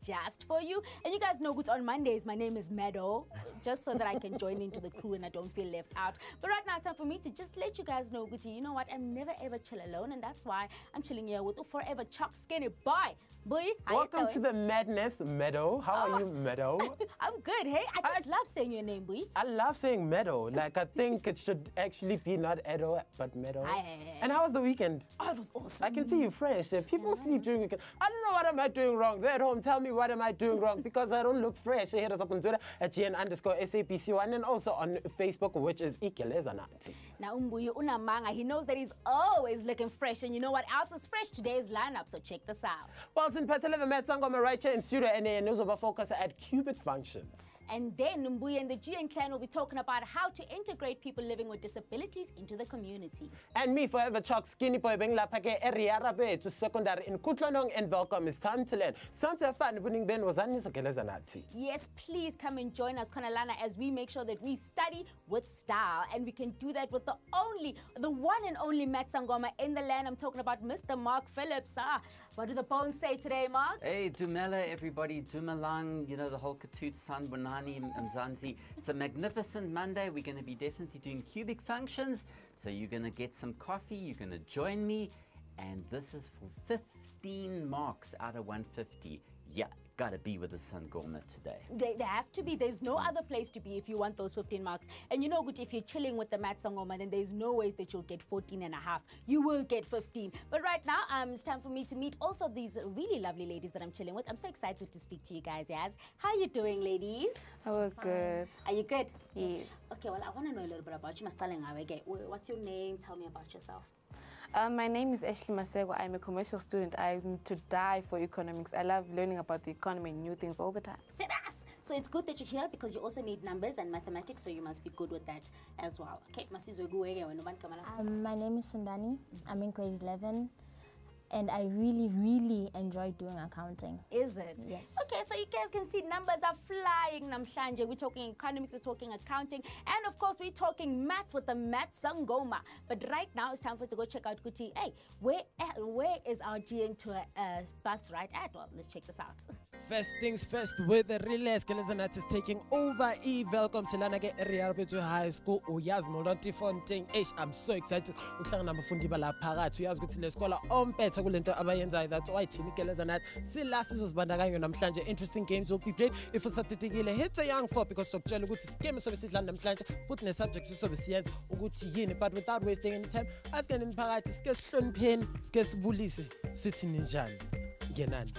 just for you. And you guys know good on Mondays my name is Meadow, just so that I can join into the crew and I don't feel left out. But right now it's time for me to just let you guys know, Guti, you know what, I'm never ever chill alone, and that's why I'm chilling here with the forever Chuck Skinny boy. Boy, welcome to the madness, Meadow. How are you, Meadow? I'm good. Hey, I just love saying your name, boy. I love saying Meadow. Like, I think it should actually be not Edo, but Meadow. And how was the weekend? Oh, it was awesome. I can see you fresh. People sleep during the weekend. I don't know what am I doing wrong. They're at home. Tell me what am I doing wrong, because I don't look fresh. Hit us up on Twitter at GN_SABC1 and also on Facebook, which is Geleza Nathi. Now, Umbuyu Unamanga, he knows that he's always looking fresh, and you know what else is fresh? Today's lineup, so check this out. Well, since Patele the Met Sangoma right here in studio, and a news over focus at cubic functions. And then Mbuya and the GN clan will be talking about how to integrate people living with disabilities into the community. And me, forever Chuck Skinny Boy, being la pake area rabe to secondary in Kutlonong, and welcome is time to learn. Some to fun winning Ben was on Geleza Nathi. Yes, please come and join us, Konalana, as we make sure that we study with style, and we can do that with the one and only Matt Sangoma in the land. I'm talking about Mr. Mark Phillips. What do the bones say today, Mark? Hey, Dumela, everybody. Dumalang, you know, the whole Katoot, San Bonani, Mzansi. It's a magnificent Monday. We're going to be definitely doing cubic functions. So you're going to get some coffee. You're going to join me. And this is for 15 marks out of 150. Yeah, gotta be with the Sangoma today. They have to be. There's no other place to be if you want those 15 marks. And you know, good, if you're chilling with the Mat Sangoma, then there's no ways that you'll get 14 and a half. You will get 15. But right now, it's time for me to meet also these really lovely ladies that I'm chilling with. I'm so excited to speak to you guys, Yaz. How are you doing, ladies? Oh, we're good. Are you good? Yes. Okay, well, I want to know a little bit about you. What's your name? Tell me about yourself. My name is Ashley Masego. I'm a commercial student. I'm to die for economics. I love learning about the economy and new things all the time. So it's good that you're here, because you also need numbers and mathematics, so you must be good with that as well. Okay, my name is Sundani. I'm in grade 11. And I really, really enjoy doing accounting. Is it? Yes. Okay, so you guys can see numbers are flying. Namhlanje, we're talking economics, we're talking accounting, and of course we're talking maths with the Maths Sangoma. But right now it's time for us to go check out Kuti. Hey, where is our GN tour bus right at? Well, let's check this out. First things first, with the relay, Geleza Nathi is taking over. Welcome to Lanage Area High School. Uyaz Molonti Fontaine. I'm so excited. That's why Geleza Nathi interesting games will be played. If hit a young for because of game is subject to science, but without wasting any time, ask an imperative pen, bulise, sitting in Jan. Genan.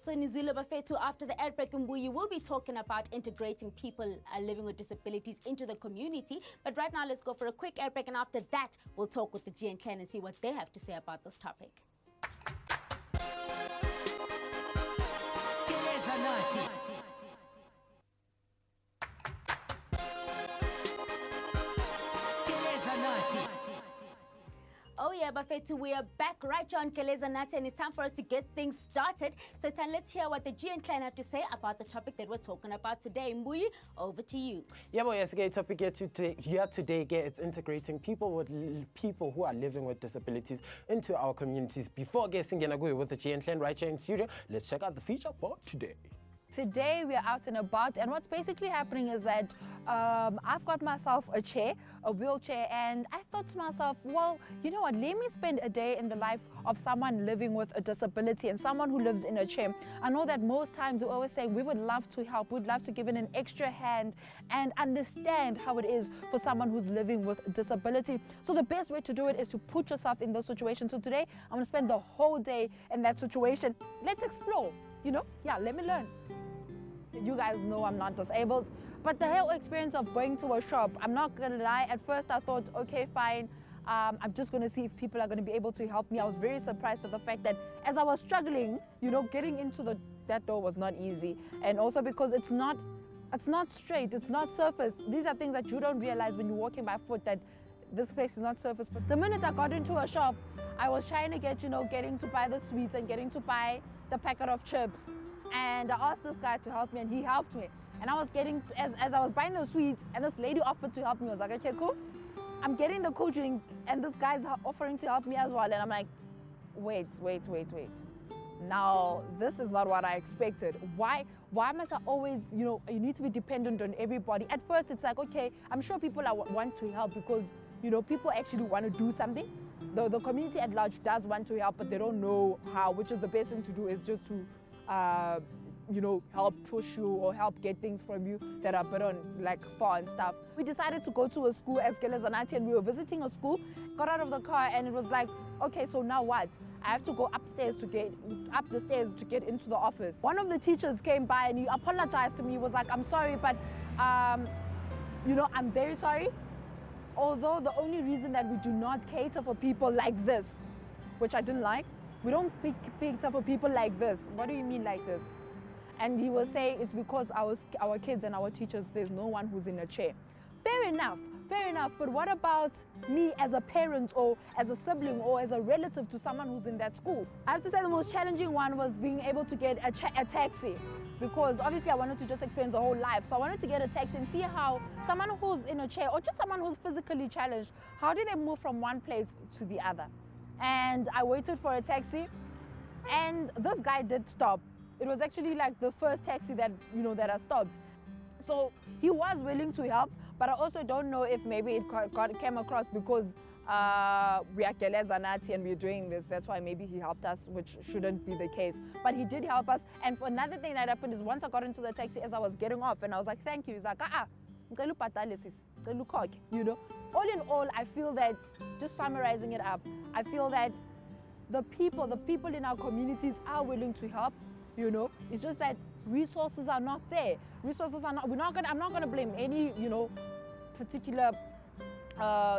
So Nizula Bafetu, after the ad break, we will be talking about integrating people living with disabilities into the community. But right now, let's go for a quick ad break, and after that, we'll talk with the GN clan and see what they have to say about this topic. Geleza Nathi. Geleza Nathi. Oh yeah, Bafetu, we are back right here on Geleza Nathi, and it's time for us to get things started. So it's time, let's hear what the GN clan have to say about the topic that we're talking about today. Mbuyi, over to you. Yeah, well, yes, the topic here today, it's integrating people who are living with disabilities into our communities. Before guessing with the GN clan right here in studio, let's check out the feature for today. Today we are out and about, and what's basically happening is that I've got myself a wheelchair, and I thought to myself, well, you know what, let me spend a day in the life of someone living with a disability and someone who lives in a chair. I know that most times we always say we would love to help, we'd love to give in an extra hand and understand how it is for someone who's living with a disability. So the best way to do it is to put yourself in those situations. So today I'm going to spend the whole day in that situation. Let's explore, let me learn. You guys know I'm not disabled, but the whole experience of going to a shop, I'm not gonna lie, at first I thought, okay, fine, I'm just gonna see if people are gonna be able to help me. I was very surprised at the fact that as I was struggling, getting into that door was not easy. And also because it's not straight, it's not surfaced. These are things that you don't realize when you're walking by foot, that this place is not surfaced. But the minute I got into a shop, I was trying to get, getting to buy the sweets and getting to buy the packet of chips. And I asked this guy to help me, and he helped me. And I was getting, as I was buying the sweets, and this lady offered to help me. I was like, okay, cool. I'm getting the cool drink, and this guy's offering to help me as well. And I'm like, wait. Now, this is not what I expected. Why must I always, you need to be dependent on everybody? At first, it's like, okay, I'm sure people want to help because, people actually want to do something. The community at large does want to help, but they don't know how, which is the best thing to do is just to, help push you or help get things from you that are put on like far and stuff. We decided to go to a school as Geleza Nathi, and we were visiting a school, got out of the car, and it was like, okay, so now what? I have to go up the stairs to get into the office. One of the teachers came by and he apologized to me. He was like, I'm sorry, but I'm very sorry. Although the only reason that we do not cater for people like this, which I didn't like, we don't cater for people like this. What do you mean like this? And he was saying it's because our kids and our teachers, there's no one who's in a chair. Fair enough, but what about me as a parent or as a sibling or as a relative to someone who's in that school? I have to say the most challenging one was being able to get a taxi, because obviously I wanted to just experience the whole life. So I wanted to get a taxi and see how someone who's in a chair or just someone who's physically challenged, how do they move from one place to the other? And I waited for a taxi, and this guy did stop. It was actually like the first taxi that I stopped. So he was willing to help, but I also don't know if maybe it came across because we are Geleza Nathi and we're doing this. That's why maybe he helped us, which shouldn't be the case. But he did help us. And for another thing that happened is once I got into the taxi, as I was getting off, and I was like, thank you. He's like, all in all, I feel that, just summarizing it up, I feel that the people in our communities are willing to help. It's just that resources are not there. I'm not gonna blame any, particular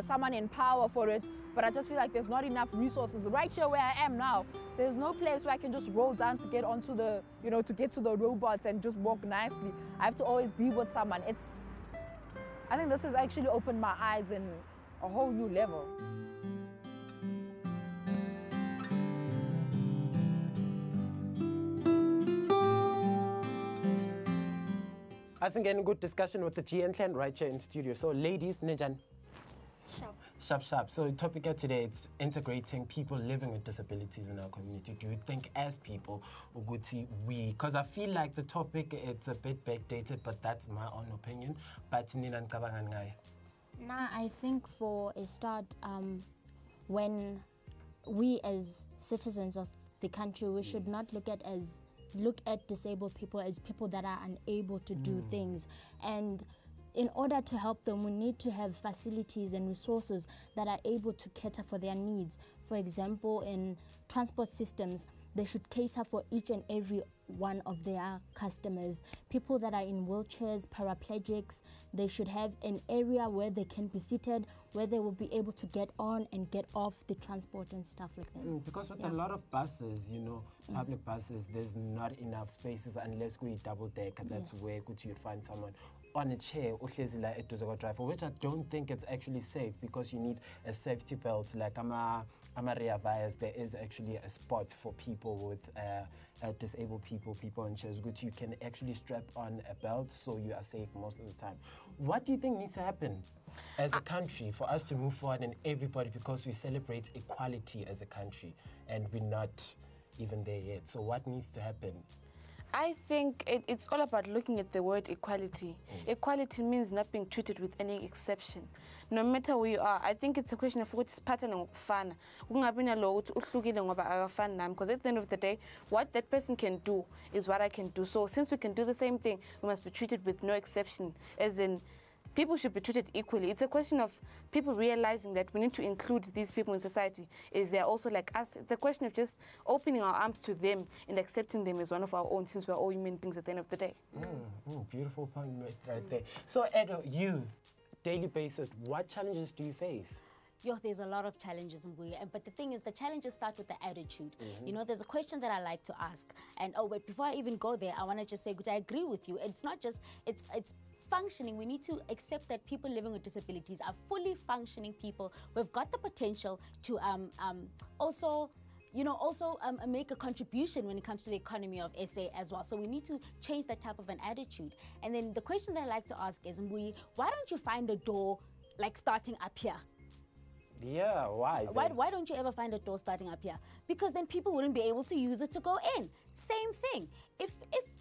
someone in power for it, but I just feel like there's not enough resources. Right here where I am now, there's no place where I can just roll down to get onto the, to get to the robots and just walk nicely. I have to always be with someone. I think this has actually opened my eyes in a whole new level. I think getting good discussion with the GN clan right here in studio. So ladies, Nejan. Sharp. So the topic of today, it's integrating people living with disabilities in our community. Do you think as people, because I feel like the topic, it's a bit backdated, but that's my own opinion. But I think for a start, when we as citizens of the country, we should not look at disabled people as people that are unable to do things. And in order to help them, we need to have facilities and resources that are able to cater for their needs. For example, in transport systems, they should cater for each and every one of their customers. People that are in wheelchairs, paraplegics, they should have an area where they can be seated, where they will be able to get on and get off the transport and stuff like that. Because with a lot of buses, public buses, there's not enough spaces unless we double deck, and that's where you'd find someone on a chair, which I don't think it's actually safe, because you need a safety belt. Like Amaria Vias, there is actually a spot for people with disabled people on chairs, which you can actually strap on a belt so you are safe most of the time. What do you think needs to happen as a country for us to move forward and everybody, because we celebrate equality as a country and we're not even there yet? So what needs to happen? I think it's all about looking at the word equality. Equality means not being treated with any exception. No matter where you are, I think it's a question of what's pattern of fun. Because at the end of the day, what that person can do is what I can do. So since we can do the same thing, we must be treated with no exception, as in people should be treated equally. It's a question of people realizing that we need to include these people in society, is they're also like us. It's a question of just opening our arms to them and accepting them as one of our own, since we're all human beings at the end of the day. Beautiful point right there. So Edo, you, daily basis, what challenges do you face? There's a lot of challenges, but the thing is, the challenges start with the attitude. There's a question that I like to ask, and wait, before I even go there, I want to just say, I agree with you. It's not just, it's functioning. We need to accept that people living with disabilities are fully functioning people. We've got the potential to also also make a contribution when it comes to the economy of SA as well. So we need to change that type of an attitude. And then the question that I like to ask is, Mbuyi, why don't you find a door like starting up here? Yeah, why? Why don't you ever find a door starting up here? Because then people wouldn't be able to use it to go in. Same thing. If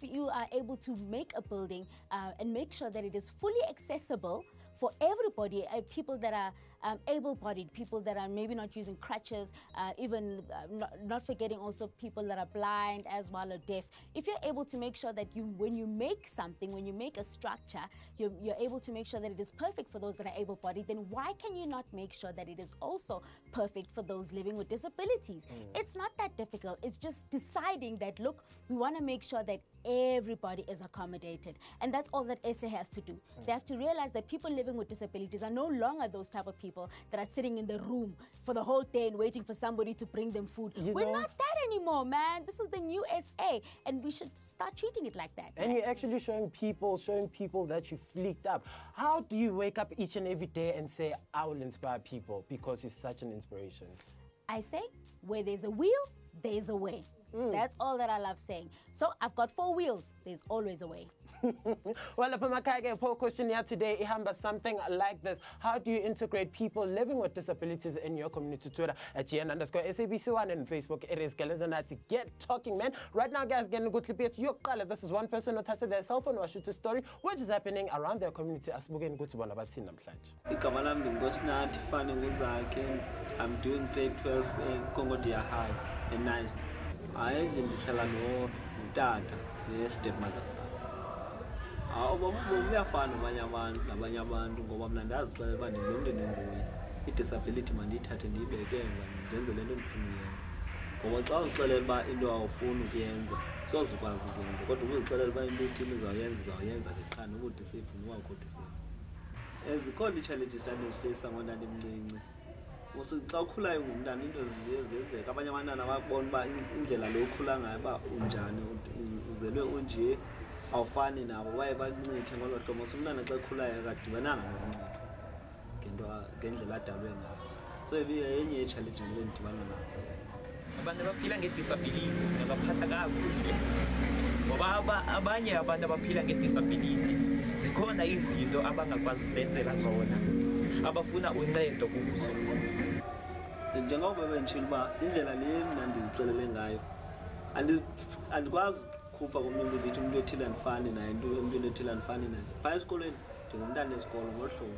you are able to make a building and make sure that it is fully accessible for everybody, people that are able-bodied, people that are maybe not using crutches, even not forgetting also people that are blind as well or deaf. If you're able to make sure that when you make something, when you make a structure, you're able to make sure that it is perfect for those that are able-bodied, then why can you not make sure that it is also perfect for those living with disabilities? It's not that difficult. It's just deciding that, look, we want to make sure that everybody is accommodated. And that's all that SA has to do. They have to realize that people living with disabilities are no longer those type of people that are sitting in the room for the whole day and waiting for somebody to bring them food. We're not that anymore, man. This is the new SA, and we should start treating it like that. And you're actually showing people that you flicked up. How do you wake up each and every day and say, I will inspire people, because you're such an inspiration? I say, where there's a wheel, there's a way. That's all that I love saying. So I've got 4 wheels. There's always a way. Well, a poll question here today, ihamba something like this. How do you integrate people living with disabilities in your community? Twitter at GN_SABC1 and Facebook. It is Geleza Nathi. Get talking, man. Right now, guys, getting a good clip here. This is one person who touched their cell phone or shoot a story, which is happening around their community. As we're going to go to I'm doing grade 12 in Congodia High in Nice. I in the salon dad, the stepmother. Umuyafana nabanye abantu ngoba mina ndazixelela uba ndingumntu enenguye idisability mandiyithathe ndiyibeke ndenze le nto ndifuna uyenza. Ngoba xa uzixelela uba into awufuni ukuyenza soze ukwazi ukuyenza, kodwa ukuzixelela uba into ethile uzawuyenza ke qha noba udisable wakho udisable. Zikhona ii-challenges ndandizifeyisa ngoku ndandimncinci. Xa ukhulayo ngumntana into ziyenzeka, abanye abantwana babona uba indlela le ukhula ngayo uba unjani, uzelwe unje, awufani nabo, baye bakuncithe ngolo hlobo. Umntana xa ekhulayo akadibananga nokuncithwa ngendlela adalwe ngayo. So yenye yee-challenges endidibana nazo. Abantu abaphila ngedisability singabaphatha kakuhle, ngoba abanye abantu abaphila ngedisability zikhona izinto abangakwazi uzenzela zona, abafuna uncedo kuzo. Njengoba benditshilo uba indlela le mna ndizixelele ngayo andikwazi ukukhupha komnye umntu ndithi umntu ethile andifani naye, umntu ethile andifani naye. Phaya esikolweni ndingumntana wesikolo ngolu hlobo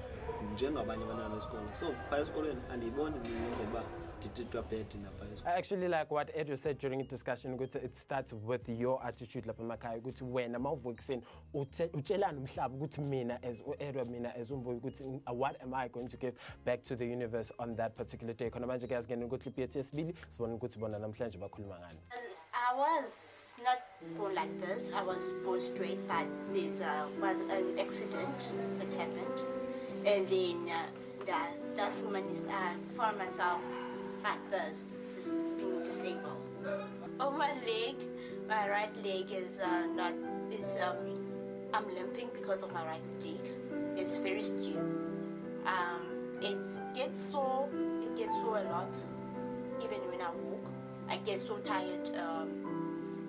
njengabanye abantwana besikolo. So phaya esikolweni andiyiboni indlela uba ndititwa bad naphaya esikolweni. I actually like what Edward said during the discussion. It starts with your attitude lapha emakhaya ukuthi wena mawuvuka ekuseni utshelana umhlaba ukuthi mina as Edward, mina as uMbuyi ukuthi what am I going to give back to the universe on that particular day. Khona manje guys ngene ukuthi clip yesibili sibone ukuthi bona namhlanje bakhuluma ngani. I was not born like this. I was born straight, but there was an accident that happened, and then that's when I found myself like this, just being disabled. On my leg, my right leg is I'm limping because of my right leg. It's very stiff. It gets sore a lot. Even when I walk, I get so tired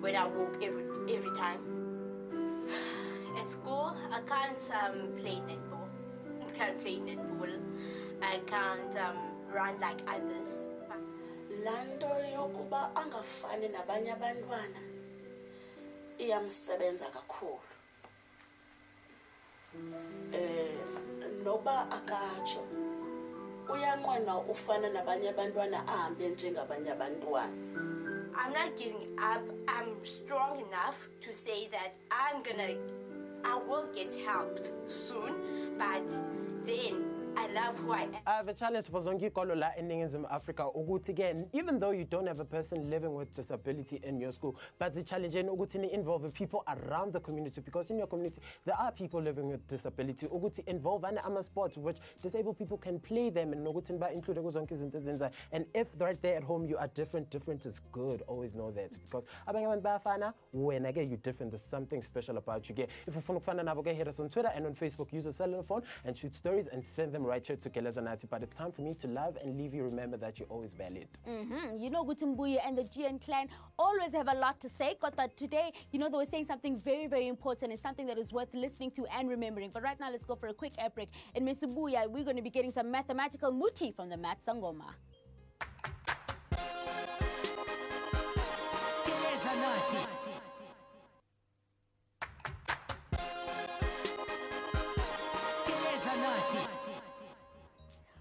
when I walk every time. At school, I can't play netball. I can't play netball. I can't run like others. Lando yokuba angafani nabanye abantwana iyamsebenza kakhulu. Noba akatsho uyanqena ufana nabanye abantwana ahambe njengabanye abantwana. I'm not giving up. I'm strong enough to say that I will get helped soon, but then I love who I am. I have a challenge for zonke ikolo la eNingizimu Afrika ukuthi again, even though you don't have a person living with disability in your school, but the challenge in ukuthi ni involve people around the community, because in your community there are people living with disability. Ukuthi involve ama sports which disabled people can play them, and ukuthi ba include zonke izinto ezenza. And if right there at home you are different is good. Always know that, because abanye abantu bayafana, wena ke you different. There's something special about you. If ufuna ukufana nabo ke hit us on Twitter and on Facebook. Use a cellular phone and shoot stories and send them time right here to Geleza Nathi, but it's time for me to love and leave you. Remember that you're always valid. You know, Gutumbuya and the GN clan always have a lot to say, but today, you know, they were saying something very, very important and something that is worth listening to and remembering. But right now, let's go for a quick air break. In Misubuya, we're going to be getting some mathematical muti from the Math Sangoma. Geleza Nathi. Geleza Nathi.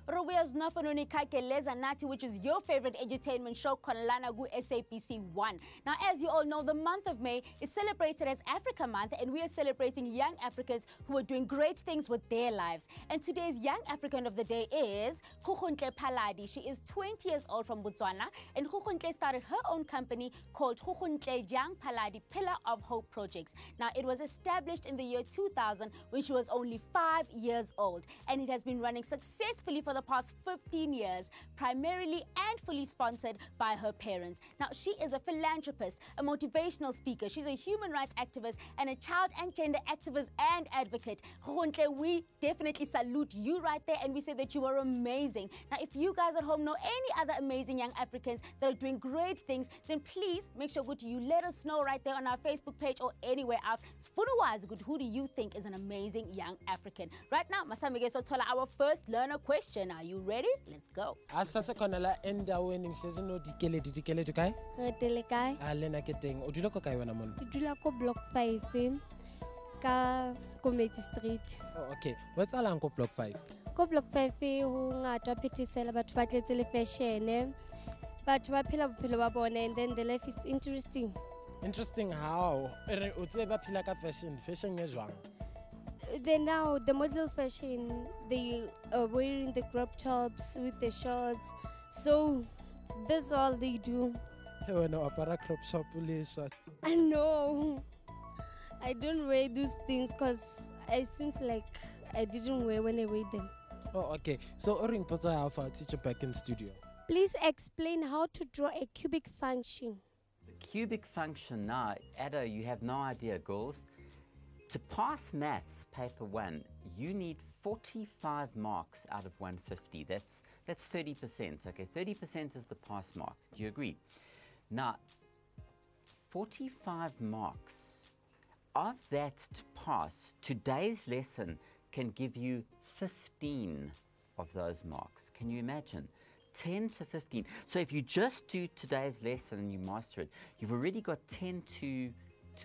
Rubia's Napanuni Geleza Nathi, which is your favorite entertainment show, Konlana Gu SABC 1. Now, as you all know, the month of May is celebrated as Africa Month, and we are celebrating young Africans who are doing great things with their lives. And today's young African of the day is Khukhunthle Paladi. She is 20 years old from Botswana, and Khukhunthle started her own company called Khukhunthle Young Paladi Pillar of Hope Projects. Now, it was established in the year 2000 when she was only 5 years old, and it has been running successfully for the past 15 years, primarily and fully sponsored by her parents. Now, she is a philanthropist, a motivational speaker, she's a human rights activist, and a child and gender activist and advocate. Khukhunthle, we definitely salute you right there, and we say that you are amazing. Now, if you guys at home know any other amazing young Africans that are doing great things, then please make sure you let us know right there on our Facebook page or anywhere else. Who do you think is an amazing young African? Right now, Masami Tola, our first learner question. Are you ready? Let's go. Asasa khona la endaweni ngihlezi no Dikeledi kai? Retele kai? Lena ke teng. O dula ko kae wena mona? Ke dula ko block 5 ka Community Street. Oh, okay. What's alang ko block 5? Ko block 5 ho ngata phethisela batho ba tletse le fashion. Batho ba phela bophelo ba bona, and then the life is interesting. Interesting how? O tseba phila ka fashion ye jwang? Then now the model fashion, they are wearing the crop tops with the shorts, so that's all they do. I know I don't wear those things because it seems like I didn't wear when I wear them. Oh, okay. So Oring Pota Alpha, teacher back in studio. Please explain how to draw a cubic function. The cubic function now, Ada, you have no idea, girls. To pass maths paper 1, you need 45 marks out of 150. That's 30%. Okay, 30% is the pass mark. Do you agree? Now, 45 marks of that to pass, today's lesson can give you 15 of those marks. Can you imagine? 10 to 15. So if you just do today's lesson and you master it, you've already got 10 to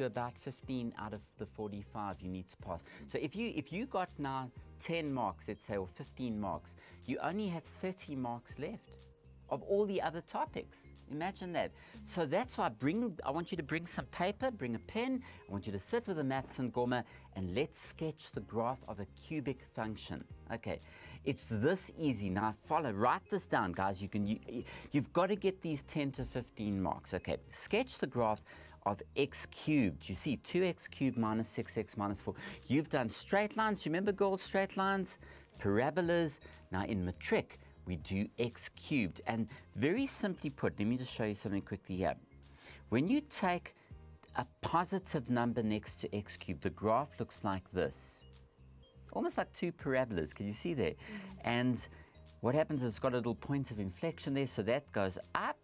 about 15 out of the 45 you need to pass. So if you got now 10 marks, let's say, or 15 marks, you only have 30 marks left of all the other topics. Imagine that. So that's why I want you to bring some paper, bring a pen. I want you to sit with a maths and Goma, and let's sketch the graph of a cubic function. Okay, it's this easy. Now write this down, guys. You've got to get these 10 to 15 marks. Okay, sketch the graph of x cubed. You see 2x cubed minus 6x minus 4. You've done straight lines. Remember, girls, straight lines, parabolas. Now in matric, we do x cubed. And very simply put, let me just show you something quickly here. When you take a positive number next to x cubed, the graph looks like this. Almost like two parabolas. Can you see there? And what happens is it's got a little point of inflection there, so that goes up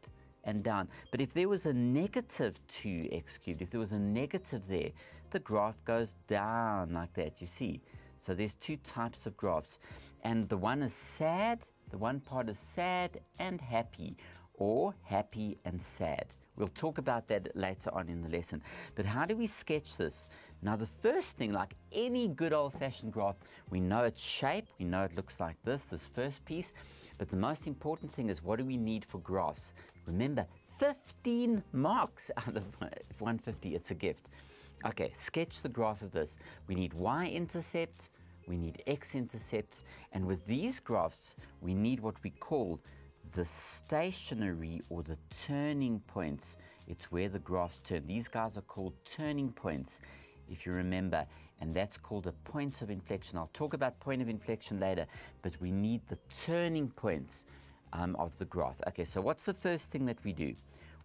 and down. But if there was a negative 2x cubed, if there was a negative there, the graph goes down like that, you see. So there's two types of graphs. And the one is sad, the one part is sad and happy, or happy and sad. We'll talk about that later on in the lesson. But how do we sketch this? Now the first thing, like any good old-fashioned graph, we know its shape, we know it looks like this first piece. But the most important thing is, what do we need for graphs? Remember, 15 marks out of 150, it's a gift. Okay, sketch the graph of this. We need y-intercept, we need x-intercept, and with these graphs, we need what we call the stationary or the turning points. It's where the graphs turn. These guys are called turning points, if you remember, and that's called a point of inflection. I'll talk about point of inflection later, but we need the turning points of the graph. Okay, so what's the first thing that we do?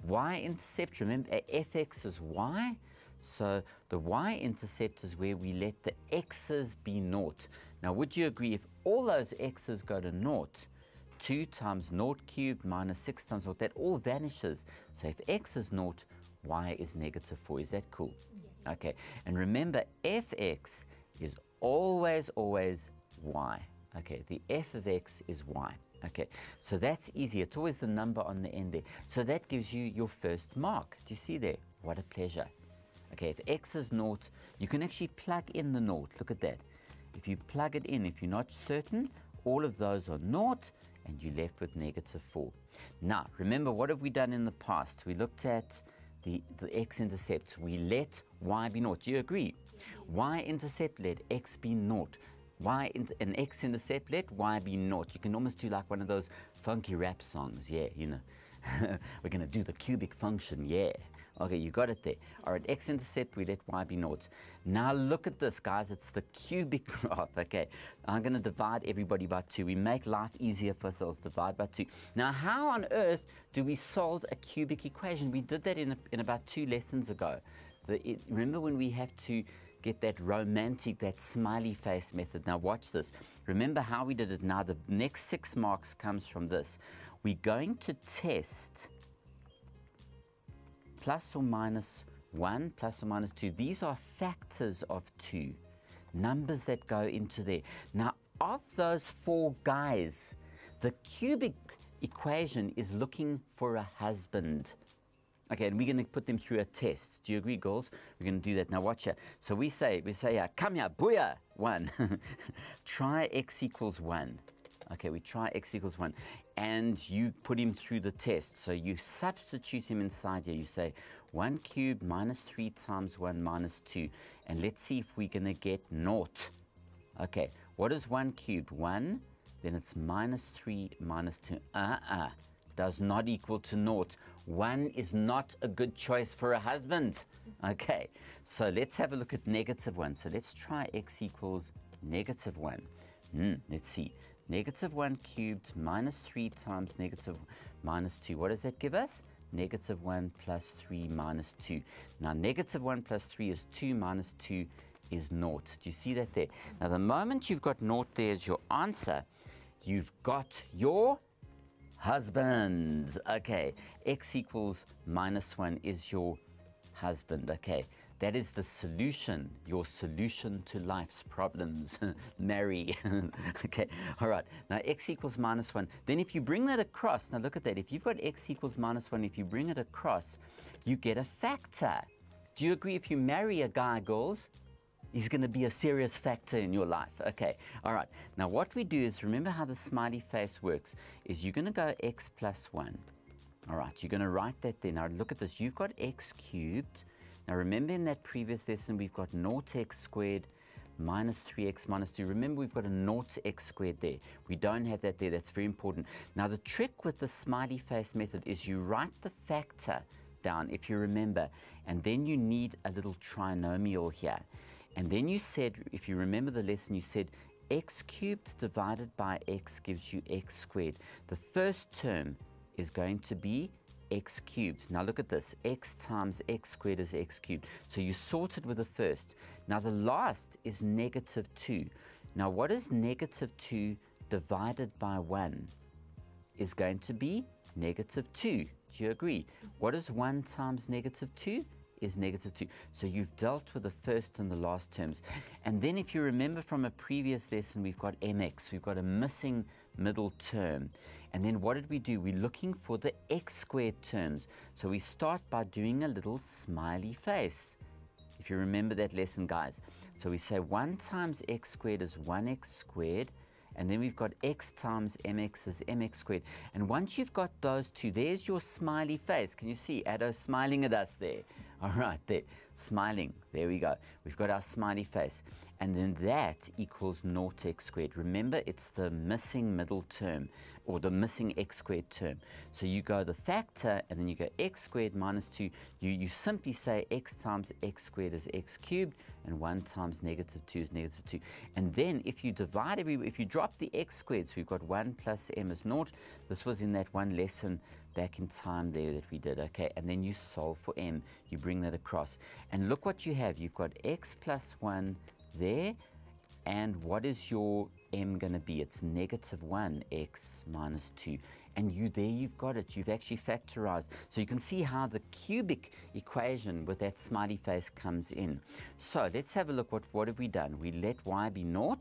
Y-intercept, remember fx is y, So the y-intercept is where we let the x's be naught. Now, would you agree if all those x's go to naught, 2 times naught cubed minus 6 times naught, that all vanishes. So if x is naught, y is negative 4. Is that cool? Yes. Okay. And remember, fx is always y. Okay. The f of x is y. Okay. So that's easy. It's always the number on the end there. So that gives you your first mark. Do you see there? What a pleasure. Okay. If x is naught, you can actually plug in the naught. Look at that. If you plug it in, if you're not certain, all of those are naught, and you're left with negative 4. Now, remember, what have we done in the past? We looked at the x-intercept. We let y be naught. Do you agree? Y-intercept, let x be naught. An x-intercept, let y be naught. You can almost do like one of those funky rap songs. Yeah, you know. We're going to do the cubic function. Yeah. Okay, you got it there. All right, x-intercept, we let y be naught. Now look at this, guys. It's the cubic graph. Okay, I'm going to divide everybody by 2. We make life easier for ourselves. Divide by 2. Now, how on earth do we solve a cubic equation? We did that in about 2 lessons ago. Remember when we have to get that romantic, that smiley face method? Now watch this. Remember how we did it. Now the next 6 marks comes from this. We're going to test plus or minus 1, plus or minus 2. These are factors of 2, numbers that go into there. Now, of those 4 guys, the cubic equation is looking for a husband. Okay, and we're going to put them through a test. Do you agree, girls? We're going to do that. Now, watch here. So we say, come here, booyah, 1. Try x equals 1. Okay, we try x equals 1. And you put him through the test. So you substitute him inside here. You say 1 cubed minus 3 times 1 minus 2. And let's see if we're going to get naught. Okay, what is 1 cubed? 1. Then it's minus 3 minus 2. Does not equal to naught. 1 is not a good choice for a husband. Okay, so let's have a look at negative 1. So let's try x equals negative 1. Let's see. Negative 1 cubed minus 3 times negative minus 2. What does that give us? Negative 1 plus 3 minus 2. Now, negative 1 plus 3 is 2 minus 2 is naught. Do you see that there? Now, the moment you've got naught there as your answer, you've got your husband. Okay, x equals minus 1 is your husband. Okay, that is the solution, your solution to life's problems. Marry. Okay, all right. Now, x equals minus 1. Then if you bring that across, now look at that. If you've got x equals minus 1, if you bring it across, you get a factor. Do you agree if you marry a guy, girls, he's going to be a serious factor in your life? Okay, all right. Now, what we do is, remember how the smiley face works, is you're going to go x plus 1. All right, you're going to write that there. Now, look at this. You've got x cubed. Now, remember in that previous lesson, we've got naught x squared minus 3x minus 2. Remember, we've got a naught x squared there. We don't have that there. That's very important. Now, the trick with the smiley face method is you write the factor down, if you remember, and then you need a little trinomial here. And then you said, if you remember the lesson, you said x cubed divided by x gives you x squared. The first term is going to be x cubed. Now look at this. X times x squared is x cubed. So you sorted with the first. Now the last is negative 2. Now what is negative 2 divided by 1 is going to be negative 2. Do you agree? What is 1 times negative 2? Is negative 2. So you've dealt with the first and the last terms. And then if you remember from a previous lesson, we've got mx. We've got a missing middle term. And then what did we do? We're looking for the x squared terms. So we start by doing a little smiley face. If you remember that lesson, guys. So we say 1 times x squared is 1x squared. And then we've got x times mx is mx squared. And once you've got those two, there's your smiley face. Can you see Addo smiling at us there? All right, there, smiling. There we go. We've got our smiley face. And then that equals naught x squared. Remember, it's the missing middle term, or the missing x squared term. So you go the factor, and then you go x squared minus 2. You simply say x times x squared is x cubed, and 1 times negative 2 is negative 2. And then if you divide if you drop the x squared, so we've got 1 plus m is naught. This was in that one lesson back in time there that we did, okay? And then you solve for m. You bring that across. And look what you have. You've got x plus 1 there. And what is your m going to be? It's negative 1x minus 2. And you've got it. You've actually factorized. So you can see how the cubic equation with that smiley face comes in. So let's have a look. What have we done? We let y be 0.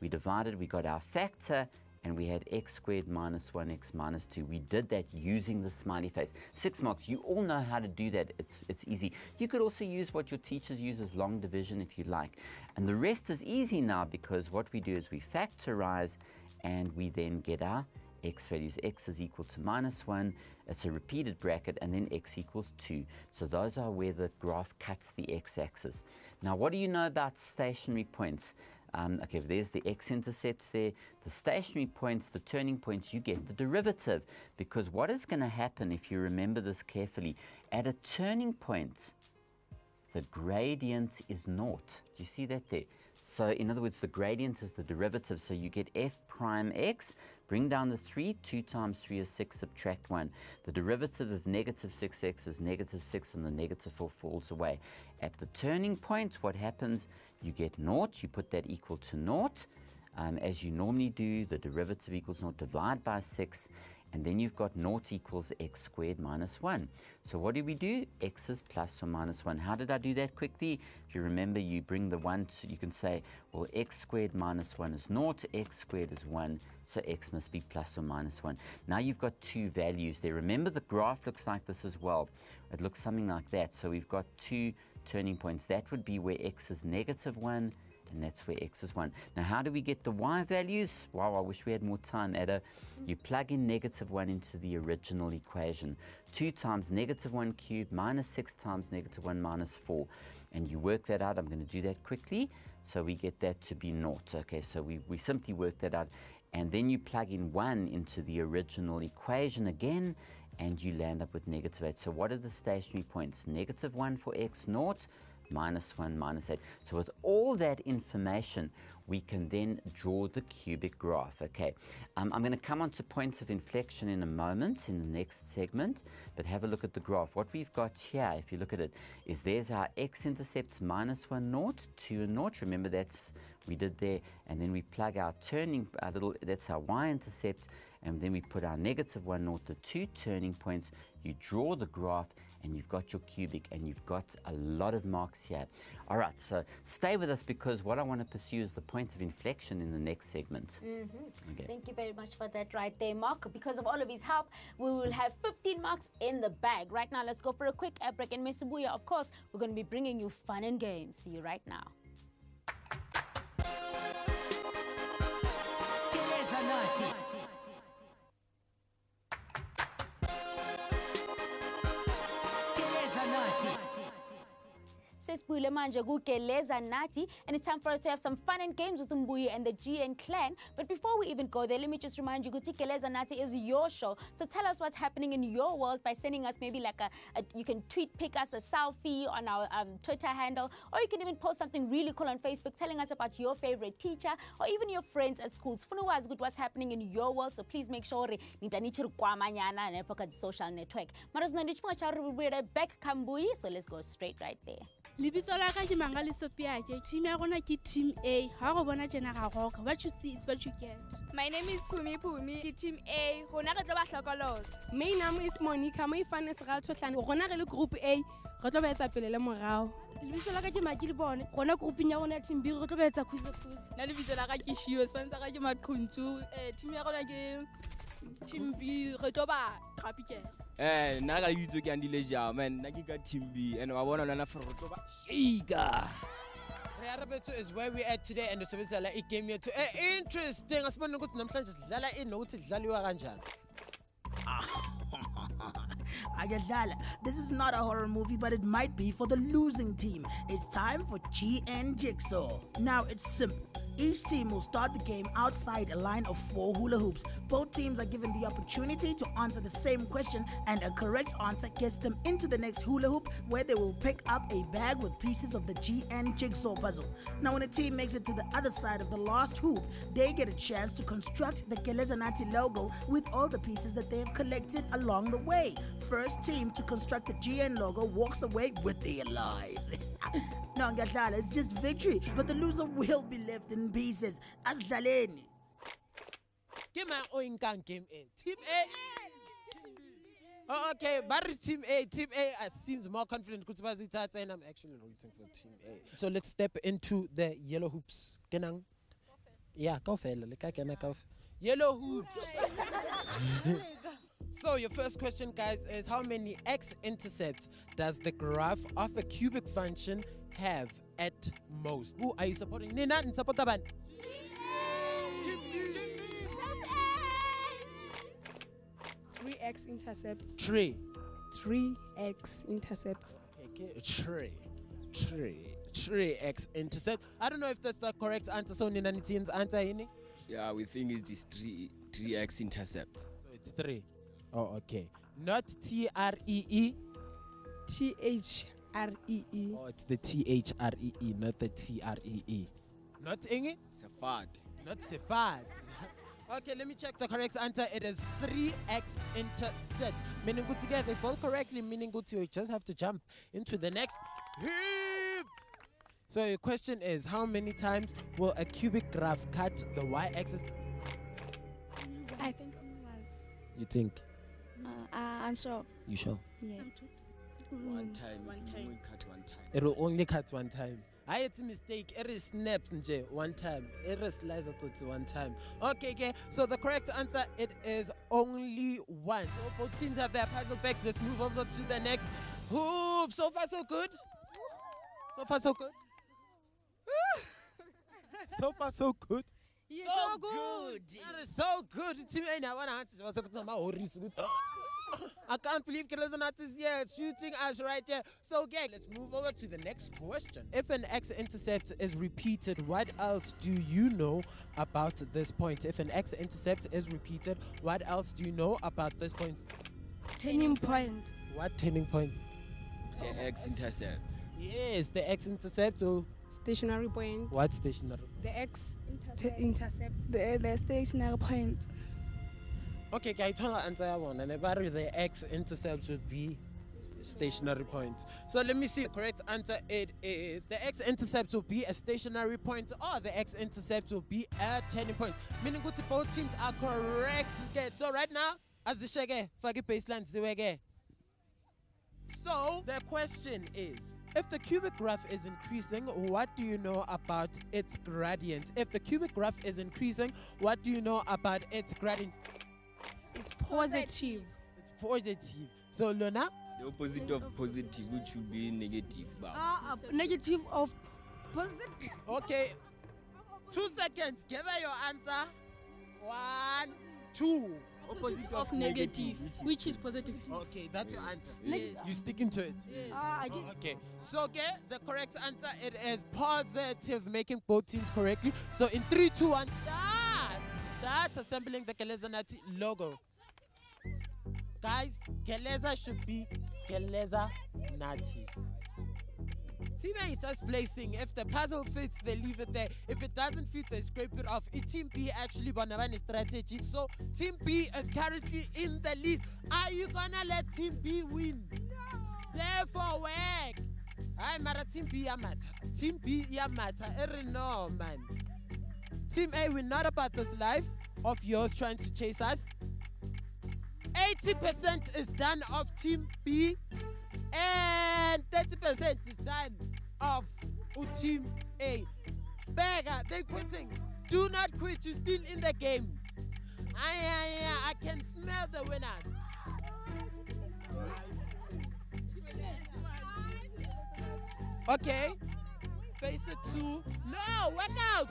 We divided. We got our factor. And we had x squared minus 1x minus 2. We did that using the smiley face. 6 marks. You all know how to do that. It's easy. You could also use what your teachers use as long division if you like. And the rest is easy now because what we do is we factorize and we then get our x values. X is equal to minus 1. It's a repeated bracket, and then x equals 2. So those are where the graph cuts the x-axis. Now, what do you know about stationary points? Okay, there's the x-intercepts there. The stationary points, the turning points, you get the derivative. Because what is going to happen, if you remember this carefully, at a turning point, the gradient is 0. Do you see that there? So, in other words, the gradient is the derivative. So you get f prime x. Bring down the 3. 2 times 3 is 6. Subtract 1. The derivative of negative 6x is negative 6, and the negative 4 falls away. At the turning point, what happens? You get 0. You put that equal to 0. As you normally do, the derivative equals 0. Divide by 6. And then you've got 0 equals x squared minus 1. So what do we do? X is plus or minus 1. How did I do that quickly? If you remember, you bring the 1 to, you can say, well, x squared minus 1 is 0, x squared is 1, so x must be plus or minus 1. Now you've got two values there. Remember, the graph looks like this as well. It looks something like that. So we've got two turning points. That would be where x is negative 1, and that's where x is 1. Now, how do we get the y values? Wow, I wish we had more time, Ada. You plug in negative 1 into the original equation. 2 times negative 1 cubed minus 6 times negative 1 minus 4. And you work that out. I'm going to do that quickly. So we get that to be 0. Okay, so we simply work that out. And then you plug in 1 into the original equation again, and you land up with negative 8. So what are the stationary points? Negative 1 for x 0. Minus 1, minus 8. So with all that information, we can then draw the cubic graph. Okay, I'm going to come on to points of inflection in a moment in the next segment, but have a look at the graph. What we've got here, if you look at it, is there's our x-intercepts minus 1, 0, 2 and 0. Remember, that's we did there, and then we plug our turning, that's our y-intercept, and then we put our negative 1, 0, the two turning points. You draw the graph, and you've got your cubic, and you've got a lot of marks here. All right, so stay with us, because what I want to pursue is the points of inflection in the next segment. Okay. Thank you very much for that right there, Mark. Because of all of his help, we will have 15 marks in the bag. Right now, let's go for a quick ad break. And Ms. Buya, of course, we're going to be bringing you fun and games. See you right now. Geleza Nathi. Sesibuyile manje kuGeleza Nathi, and it's time for us to have some fun and games with Mbuyi and the GN clan. But before we even go there, let me just remind you, Geleza Nathi is your show. So tell us what's happening in your world by sending us maybe like you can pick us a selfie on our Twitter handle, or you can even post something really cool on Facebook telling us about your favorite teacher or even your friends at schools. Funa good what's happening in your world, so please make sure social network. We'll be right back, Kambuyi, so let's go straight right there. Lebitso la ka ke Mangaliso Piaje. Team ya rona ke Team A. Ha go bona jena ga roka. What you see is what you get. My name is Phumi Phumi. Ke Team A. Rona re tlo ba hlokolosa. My name is Monica. My fane se ga tshotlana. Rona re le group A. Re tlo ba etsa pele le morao. Lebitso la ka ke Makili Bone. Rona grouping ya rona Team B re tlo ba etsa khuze. Na lebitso la ka ke Shiyo. Spansa ka ke Maqhuntsu. Team ya rona ke Team B. Re tlo ba trapikela. Nna ka lebitso ke Andile Jao, man. Nna ke ka Team B, and wa bona lana for go ba shika. Rearabethu is where we at today, and sobezala igame yethu interesting. Asibona ukuthi namhlanje sidlala ini nokuthi sidlaliwa kanjani. This is not a horror movie, but it might be for the losing team. It's time for GN Jigsaw. Now it's simple. Each team will start the game outside a line of 4 hula hoops. Both teams are given the opportunity to answer the same question, and a correct answer gets them into the next hula hoop, where they will pick up a bag with pieces of the GN Jigsaw puzzle. Now when a team makes it to the other side of the last hoop, they get a chance to construct the Geleza Nathi logo with all the pieces that they have collected along the way. First team to construct the GN logo walks away with their lives. No, ngiyadlala, it's just victory, but the loser will be left in pieces. Asidlaleni. Give my own game A. Team A. Oh, okay, but Team A seems more confident and I'm actually rooting for Team A. So let's step into the yellow hoops. Kenang? Yeah, go fella. Yellow hoops. So your first question, guys, is how many x-intercepts does the graph of a cubic function have at most? Who are you supporting? Nina and support the band. 3x intercepts. 3 3x intercepts. Okay, 3x intercept. I don't know if that's the correct answer. So Nina Nitian's answer, Ini? Yeah, we think it is 3x intercept. So it's 3. Oh, okay. Not T-R-E-E. T-H-R-E-E. Oh, it's the T-H-R-E-E, not the T-R-E-E. Not Ingi? Safad. Not Sefad. Okay, let me check the correct answer. It is 3x intercept. Meaning good together. They both correctly, meaning good to you just have to jump into the next hoop. So your question is, how many times will a cubic graph cut the y-axis? I think You think? I'm sure. You sure? Yeah. One time. One time. Cut one time. It will only cut one time. It's a mistake. It is snap one time. It is slice one time. Okay. So the correct answer, it is only one. So both teams have their puzzle bags. Let's move over to the next hoop. So far, so good. So far, so good. So far, so good. So good. That is so good. Team A, I want to answer. I can't believe Geleza Nathi is here shooting us right here. So, okay, let's move over to the next question. If an x-intercept is repeated, what else do you know about this point? If an x-intercept is repeated, what else do you know about this point? turning point. What turning point? The x-intercept. Yes, the x-intercept. Or Stationary point. what stationary? The x-intercept. The stationary point. Okay, I told her answer one, and about the x-intercept would be stationary point. So let me see the correct answer. It is the x-intercept will be a stationary point, or the x-intercept will be a turning point. Meaning good, both teams are correct. Okay, so right now, as the shege, fagi baseline ziwege. So the question is, if the cubic graph is increasing, what do you know about its gradient? If the cubic graph is increasing, what do you know about its gradient? It's positive. It's positive. So Lona? The opposite of positive, which would be negative. Negative of positive. Okay. 2 seconds. Give her your answer. 1, 2. Opposite of negative, which is positive. Okay, that's your answer. Yes. You sticking to it? Yes. Okay. So, okay, the correct answer, it is positive, making both teams correctly. So, in 3, 2, 1, start assembling the Geleza Nathi logo. Guys, Geleza should be Geleza Nathi. Team A is just placing. If the puzzle fits, they leave it there. If it doesn't fit, they scrape it off. Team B actually Bonavani strategy. So Team B is currently in the lead. Are you gonna let Team B win? No. Therefore, work. I'm at Team B Yamata. Team B Yamata. No, man. Team A, we're not about this life of yours trying to chase us. 80% is done of Team B. And 30% is done of Team A. Beggar, they're quitting. Do not quit, you're still in the game. I can smell the winners. Okay. Face it to. No, work out.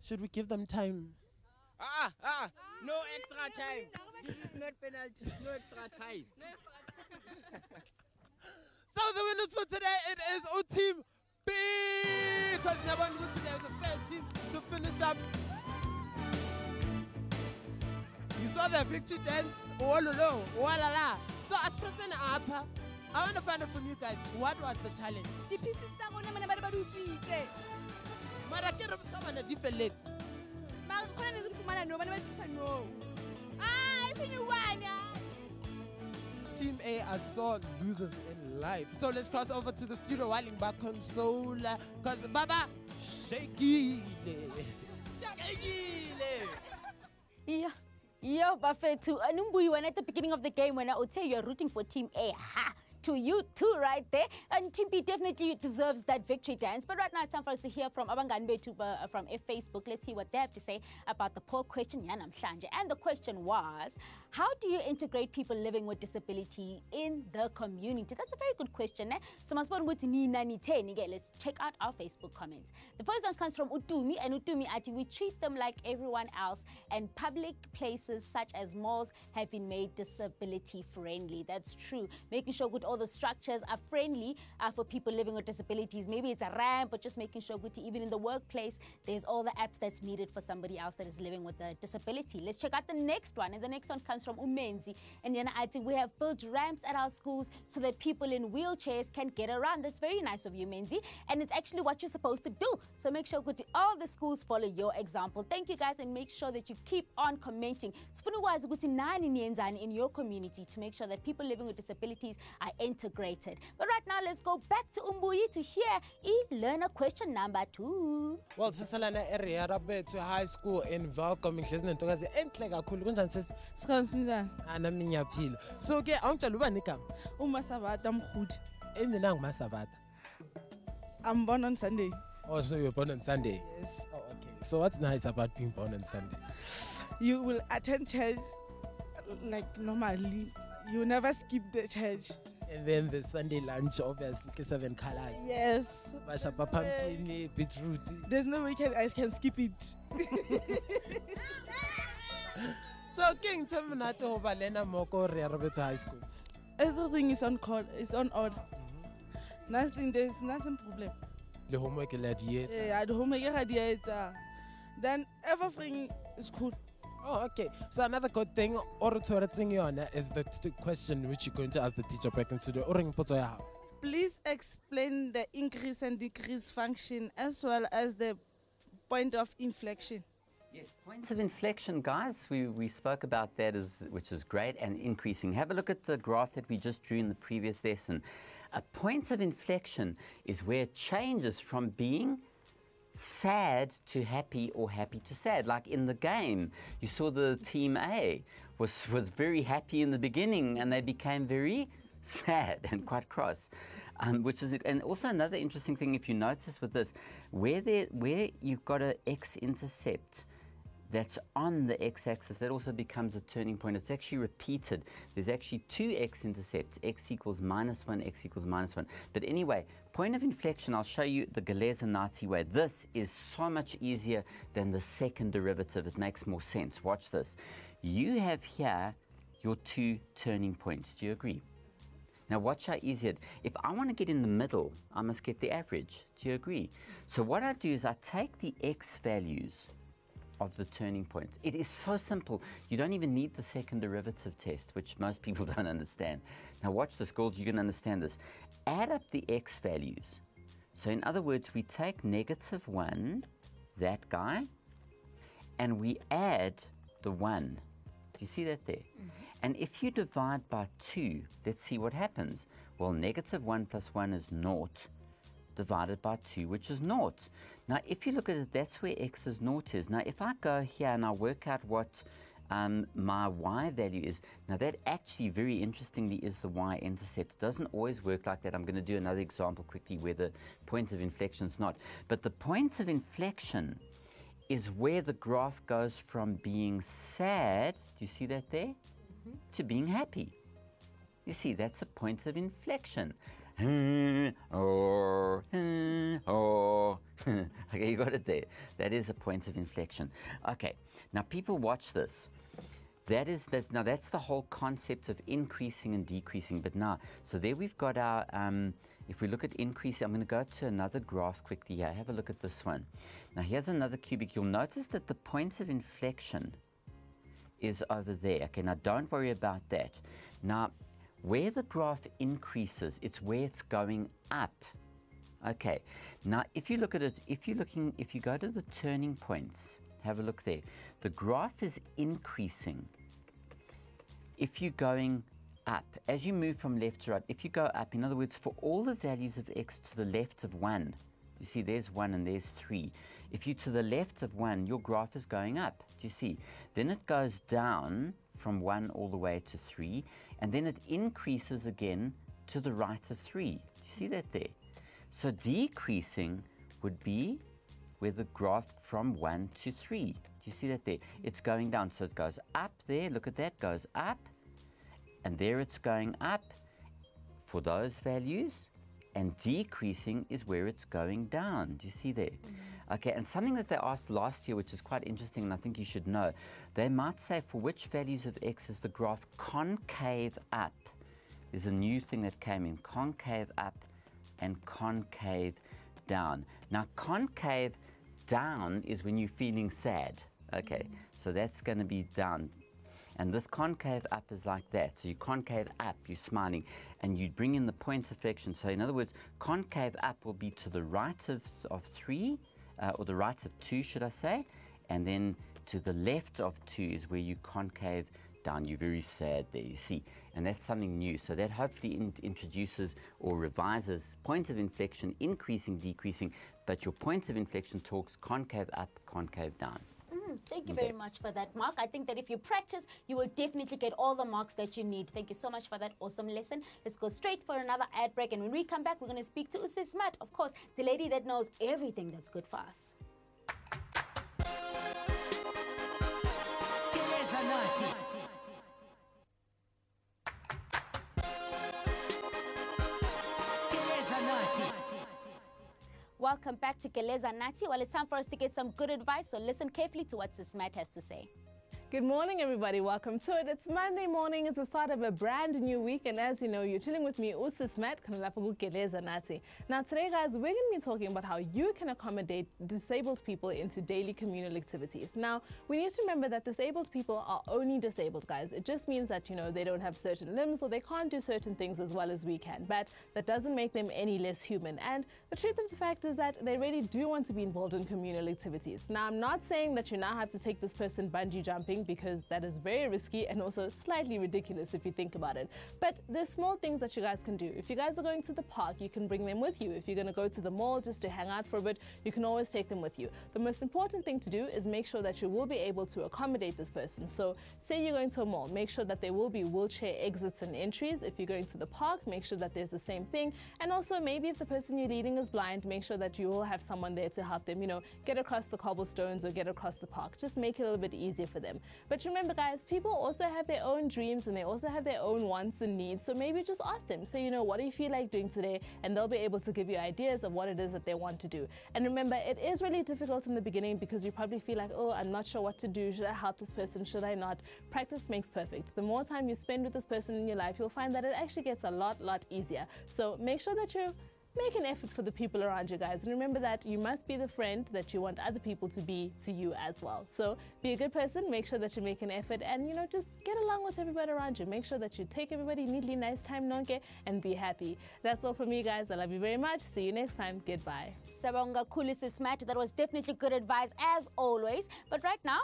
Should we give them time? No extra time. This is not penalty. No extra time. So the winners for today, it is Team B. Because Nabon today was the first team to finish up. You saw the victory dance. Oh, no. So as person up, I want to find out from you guys, what was the challenge? The pieces that one man about to eat. Marakero someone different late. No. Ah, I think you won. Team A are sore losers in life. So let's cross over to the studio while in back console. Cause Baba, shaky. Yeah. Yo, Bafetu, Anumbu, you were at the beginning of the game when I would say you're rooting for Team A. Ha! To you too, right there. And Team B definitely deserves that victory dance. But right now it's time for us to hear from Abanganbe from Facebook. Let's see what they have to say about the poll question. And the question was, how do you integrate people living with disability in the community? That's a very good question. So let's check out our Facebook comments. The first one comes from Utumi, and Utumi actually, we treat them like everyone else, and public places such as malls have been made disability friendly. That's true. Making sure all the structures are friendly for people living with disabilities. Maybe it's a ramp, but just making sure even in the workplace, there's all the apps that's needed for somebody else that is living with a disability. Let's check out the next one. And the next one comes from Umenzi. And I think we have built ramps at our schools so that people in wheelchairs can get around. That's very nice of you, Menzi. And it's actually what you're supposed to do. So make sure all the schools follow your example. Thank you, guys, and make sure that you keep on commenting. In your community to make sure that people living with disabilities are integrated. But right now, let's go back to Umbuyi to hear e-learner question number 2. Well, sisalana area rabbe to high school in welcoming hlezina ntokazi enhle kakhulu kunjani sisi? Sikhona nami ngiyaphila. So ke awungitshela ubani igama? uMasavata Mkhudi. Mina nguMasavata. I'm born on Sunday. Oh, so you're born on Sunday? Yes. Oh, okay. So what's nice about being born on Sunday? You will attend church like normally. You never skip the church. And then the Sunday lunch, obviously, 7 colors. Yes. Bashapa pumpkin, beetroot. There's no way I can skip it. So, King Terminato Valena Moko Rearabeta High School. Everything is on call, it's on order. There's nothing problem. The homework yeah, the homework then everything is cool. Oh, okay. So another good thing, is the question which you're going to ask the teacher back into the Please explain the increase and decrease function as well as the point of inflection. Yes, points of inflection, guys. We spoke about that, which is great, and increasing. Have a look at the graph that we just drew in the previous lesson. A point of inflection is where it changes from being sad to happy or happy to sad. Like in the game, you saw the team A was very happy in the beginning and they became very sad and quite cross. And also another interesting thing, if you notice with this, where you've got an x-intercept that's on the x-axis, that also becomes a turning point. It's actually repeated. There's actually 2 x-intercepts, x equals -1, x equals -1. But anyway, point of inflection, I'll show you the Geleza Nathi way. This is so much easier than the second derivative. It makes more sense. Watch this. You have here your 2 turning points. Do you agree? Now watch how easy it is. If I want to get in the middle, I must get the average. Do you agree? So what I do is I take the x values of the turning points. It is so simple. You don't even need the second derivative test, which most people don't understand. Now watch this, girls, you're going to understand this. Add up the x values. So in other words, we take -1, that guy, and we add the 1. Do you see that there? And if you divide by 2, let's see what happens. Well, -1 + 1 is 0. Divided by 2, which is 0. Now, if you look at it, that's where x is 0 is. Now, if I go here and I work out what my y value is, now that actually, very interestingly, is the y-intercept. It doesn't always work like that. I'm going to do another example quickly where the point of inflection is not. But the point of inflection is where the graph goes from being sad, do you see that there, to being happy. You see, that's a point of inflection. Okay, you got it there. That is a point of inflection. Okay, now people watch this. Now that's the whole concept of increasing and decreasing. But now, so there we've got our, if we look at increasing, I'm going to go to another graph quickly here. Have a look at this one. Now here's another cubic. You'll notice that the point of inflection is over there. Okay, now don't worry about that. Now, where the graph increases, it's where it's going up. Okay, now if you look at it, if you go to the turning points, have a look there. The graph is increasing if you're going up. As you move from left to right, if you go up, in other words, for all the values of x to the left of 1, you see there's 1 and there's 3. If you're to the left of 1, your graph is going up. Do you see? Then it goes down from 1 all the way to 3, and then it increases again to the right of 3. Do you see that there? So decreasing would be where the graph from 1 to 3. Do you see that there? It's going down, so it goes up there. Look at that, goes up, and there it's going up for those values, and decreasing is where it's going down. Do you see there? Okay, and something that they asked last year, which is quite interesting, and I think you should know, they might say for which values of x is the graph concave up. There's a new thing that came in, concave up and concave down. Now, concave down is when you're feeling sad. Okay, so that's going to be down. And this concave up is like that. So you concave up, you're smiling, and you bring in the point of flexion. So in other words, concave up will be to the right of 3, or the right of 2, should I say, and then to the left of 2 is where you concave down. You're very sad there, you see. And that's something new. So that hopefully introduces or revises point of inflection, increasing, decreasing, but your point of inflection talks concave up, concave down. Thank you very much for that, Mark. I think that if you practice, you will definitely get all the marks that you need. Thank you so much for that awesome lesson. Let's go straight for another ad break. And when we come back, we're going to speak to Sis Matt, of course, the lady that knows everything that's good for us. Geleza Nathi. Geleza Nathi. Welcome back to Geleza Nathi. Well, it's time for us to get some good advice, so listen carefully to what Sis Matt has to say. Good morning, everybody. Welcome to it. It's Monday morning. It's the start of a brand new week. And as you know, you're chilling with me, Sis Matt, Geleza Nathi. Now, today, guys, we're going to be talking about how you can accommodate disabled people into daily communal activities. Now, we need to remember that disabled people are only disabled, guys. It just means that, you know, they don't have certain limbs or they can't do certain things as well as we can. But that doesn't make them any less human. And the truth of the fact is that they really do want to be involved in communal activities. Now, I'm not saying that you now have to take this person bungee jumping, because that is very risky and also slightly ridiculous if you think about it. But there's small things that you guys can do. If you guys are going to the park, you can bring them with you. If you're going to go to the mall just to hang out for a bit, you can always take them with you. The most important thing to do is make sure that you will be able to accommodate this person. So say you're going to a mall, make sure that there will be wheelchair exits and entries. If you're going to the park, make sure that there's the same thing. And also maybe if the person you're leading is blind, make sure that you will have someone there to help them, you know, get across the cobblestones or get across the park. Just make it a little bit easier for them. But remember, guys, people also have their own dreams and they also have their own wants and needs. So maybe just ask them. Say, you know, what do you feel like doing today? And they'll be able to give you ideas of what it is that they want to do. And remember, it is really difficult in the beginning because you probably feel like, oh, I'm not sure what to do. Should I help this person? Should I not? Practice makes perfect. The more time you spend with this person in your life, you'll find that it actually gets a lot easier. So make sure that you make an effort for the people around you, guys. And remember that you must be the friend that you want other people to be to you as well. So be a good person, make sure that you make an effort and, you know, just get along with everybody around you. Make sure that you take everybody neatly, nice time, nonke, and be happy. That's all from me, guys. I love you very much. See you next time. Goodbye. Sabonga Sis Matt. That was definitely good advice as always. But right now,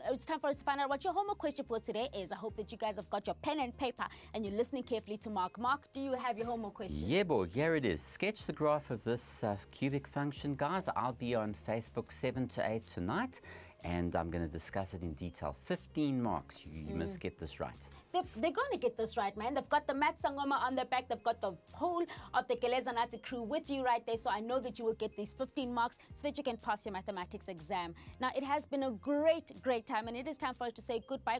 it's time for us to find out what your homework question for today is. I hope that you guys have got your pen and paper and you're listening carefully to Mark. Mark, do you have your homework question? Yeah, boy, here it is. Sketch the graph of this cubic function. Guys, I'll be on Facebook 7 to 8 tonight, and I'm going to discuss it in detail. 15 marks. You must get this right. They're going to get this right, man. They've got the Matt Sangoma on their back. They've got the whole of the Geleza Nathi crew with you right there. So I know that you will get these 15 marks so that you can pass your mathematics exam. Now, it has been a great time, and it is time for us to say goodbye.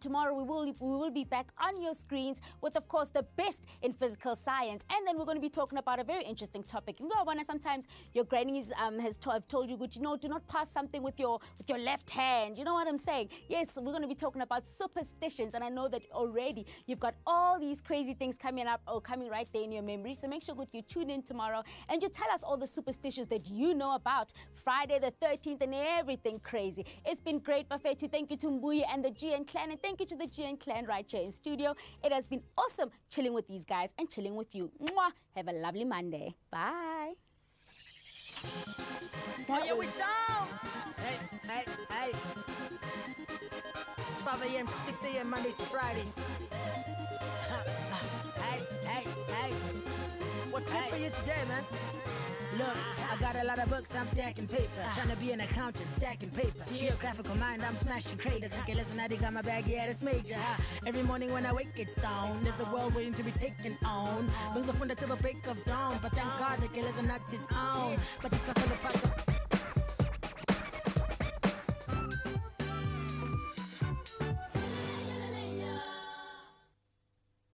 Tomorrow we will be back on your screens with, of course, the best in physical science. And then we're going to be talking about a very interesting topic. You know, sometimes your granny has told you, you know, do not pass something with your left hand. You know what I'm saying? Yes, we're going to be talking about superstitions. And I know that already you've got all these crazy things coming up or coming right there in your memory. So make sure that you tune in tomorrow and you tell us all the superstitions that you know about Friday the 13th and everything crazy. It's been great, Bafetu. Thank you to Mbuyi and the GN clan, and thank you to the GN clan right here in studio. It has been awesome chilling with these guys and chilling with you. Mwah! Have a lovely Monday. Bye. Oh, yeah, we saw. Hey. 5 a.m. to 6 a.m. Mondays to Fridays. Hey. What's good for you today, man? Look, I got a lot of books, I'm stacking paper. Trying to be an accountant, stacking paper. Geographical mind, I'm smashing craters. Geleza Nathi got my bag, yeah, that's major. Every morning when I wake, it's on. There's a world waiting to be taken on. Brings a funda till the break of dawn. But thank God that Geleza Nathi's on. But it's